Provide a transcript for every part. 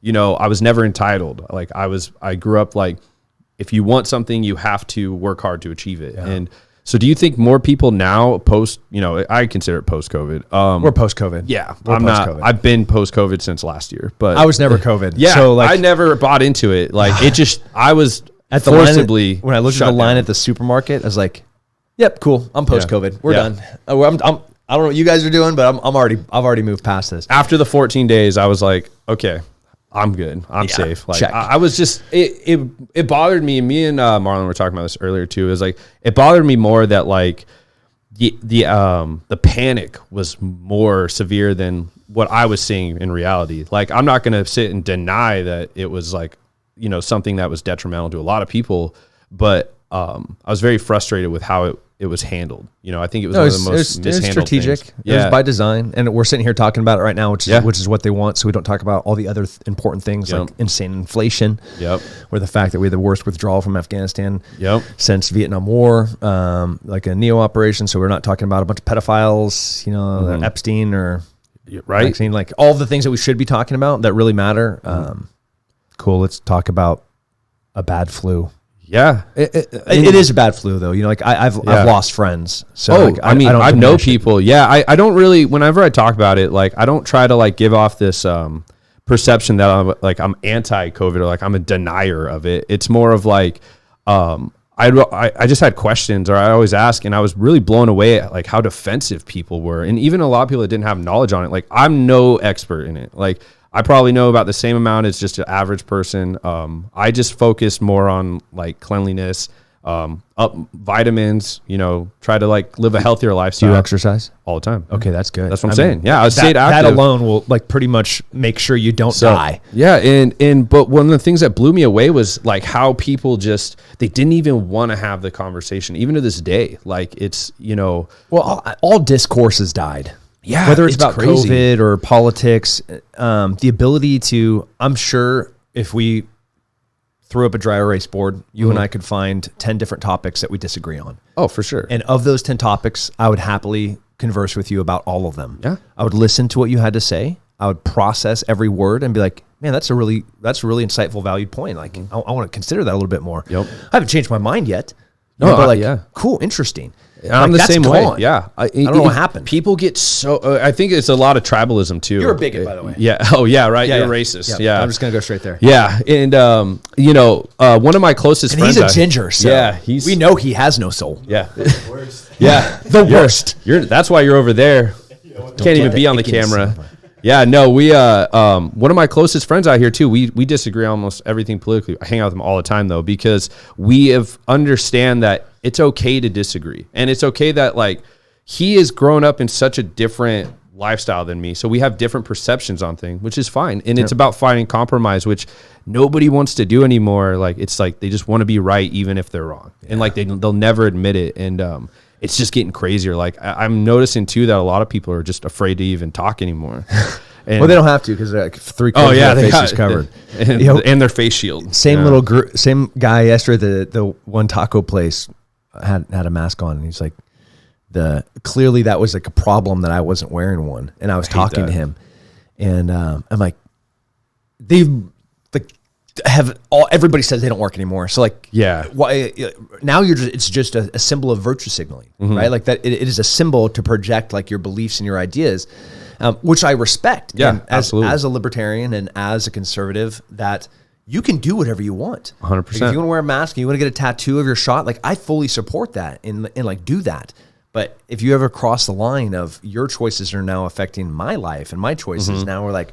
you know, I was never entitled. Like I grew up like, if you want something, you have to work hard to achieve it. And so do you think more people now post, you know, I consider it post-COVID. We're post-COVID. Yeah. We're post-COVID. I've been post-COVID since last year, but I was never COVID. yeah, So like I never bought into it. Like it just, I was at the forcibly when I looked at the shut line down. at the supermarket, I was like, "Yep, cool. I'm post-COVID. We're Yeah. done. I don't know what you guys are doing, but I've already moved past this." After the 14 days, I was like, okay, I'm good. I'm safe. Like check. I was just, it bothered me. Me and Marlon were talking about this earlier too. It was like, it bothered me more that like the panic was more severe than what I was seeing in reality. Like, I'm not going to sit and deny that it was like, you know, something that was detrimental to a lot of people, but I was very frustrated with how it was handled. You know, I think it was one of the most mishandled strategic. things. It was by design, and we're sitting here talking about it right now, which is what they want. So we don't talk about all the other important things like insane inflation. Or the fact that we had the worst withdrawal from Afghanistan. Since Vietnam War, like a NEO operation. So we're not talking about a bunch of pedophiles, you know, Epstein or vaccine, like all the things that we should be talking about that really matter. Cool. Let's talk about a bad flu. Yeah, it is a bad flu though. You know, like I've lost friends. So like, I mean, I know people. Yeah, I don't really. Whenever I talk about it, like I don't try to like give off this perception that I'm anti-COVID or like I'm a denier of it. It's more of like I just had questions, or I always ask, and I was really blown away at like how defensive people were, and even a lot of people that didn't have knowledge on it. Like I'm no expert in it. Like I probably know about the same amount as just an average person. I just focus more on like cleanliness, up vitamins, you know, try to like live a healthier lifestyle. Do you exercise? All the time. Okay, that's good. That's what I'm saying. Yeah, I stayed active. That alone will like pretty much make sure you don't die. Yeah, and but one of the things that blew me away was like how people just, they didn't even want to have the conversation, even to this day. Like it's, you know. Well, all discourse has died. Yeah, whether it's about crazy. COVID or politics, the ability to, I'm sure if we threw up a dry erase board, you and I could find 10 different topics that we disagree on. Oh, for sure. And of those 10 topics, I would happily converse with you about all of them. Yeah. I would listen to what you had to say. I would process every word and be like, man, that's a really insightful, valued point. Like, I want to consider that a little bit more. Yep. I haven't changed my mind yet. No, but like, cool, interesting. I'm the same way. Yeah. I don't know what happened. People get so, I think it's a lot of tribalism too. You're a bigot, by the way. Yeah. Oh yeah. Right. You're racist. Yeah. I'm just going to go straight there. Yeah. And, you know, one of my closest friends. He's a ginger. So yeah. We know he has no soul. Yeah. Worst. Yeah. The worst. That's why you're over there. Can't even be on the camera. Yeah, no, we one of my closest friends out here too. We disagree almost everything politically. I hang out with them all the time though, because we have understand that it's okay to disagree, and it's okay that like he has grown up in such a different lifestyle than me, so we have different perceptions on things, which is fine. And it's about finding compromise, which nobody wants to do anymore. Like it's like they just want to be right even if they're wrong, and like they'll never admit it. And it's just getting crazier. Like I'm noticing too that a lot of people are just afraid to even talk anymore. And, well, they don't have to because they're like 3/4 of their face is covered, and their face shield. Same little same guy yesterday. The one taco place had a mask on, and he's like, clearly that was like a problem that I wasn't wearing one, and I was talking to him, and I'm like, everybody says they don't work anymore. So like, why now it's just a symbol of virtue signaling, right? Like that it is a symbol to project like your beliefs and your ideas, which I respect. Yeah, and absolutely. As a libertarian and as a conservative, that you can do whatever you want. 100%. Like if you want to wear a mask and you want to get a tattoo of your shot, like I fully support that and like do that. But if you ever cross the line of your choices are now affecting my life and my choices, now we're like,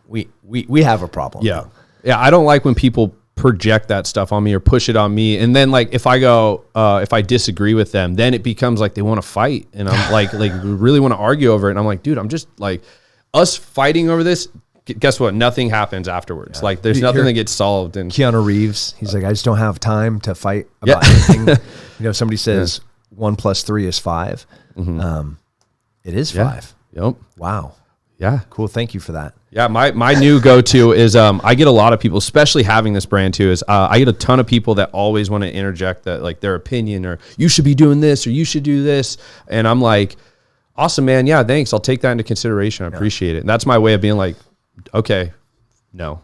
we have a problem. Yeah. Yeah, I don't like when people project that stuff on me or push it on me. And then like if I disagree with them, then it becomes like they want to fight. And I'm like really want to argue over it. And I'm like, dude, I'm just like, us fighting over this, guess what? Nothing happens afterwards. Like there's nothing that gets solved. And Keanu Reeves, he's like, I just don't have time to fight about anything. You know, somebody says 1 + 3 is 5. It is 5. Yep. Wow. Yeah. Cool. Thank you for that. Yeah, my new go-to is I get a lot of people, especially having this brand too, is I get a ton of people that always want to interject that like their opinion or you should be doing this or you should do this. And I'm like, awesome, man. Yeah, thanks. I'll take that into consideration. I appreciate it. And that's my way of being like, okay, No.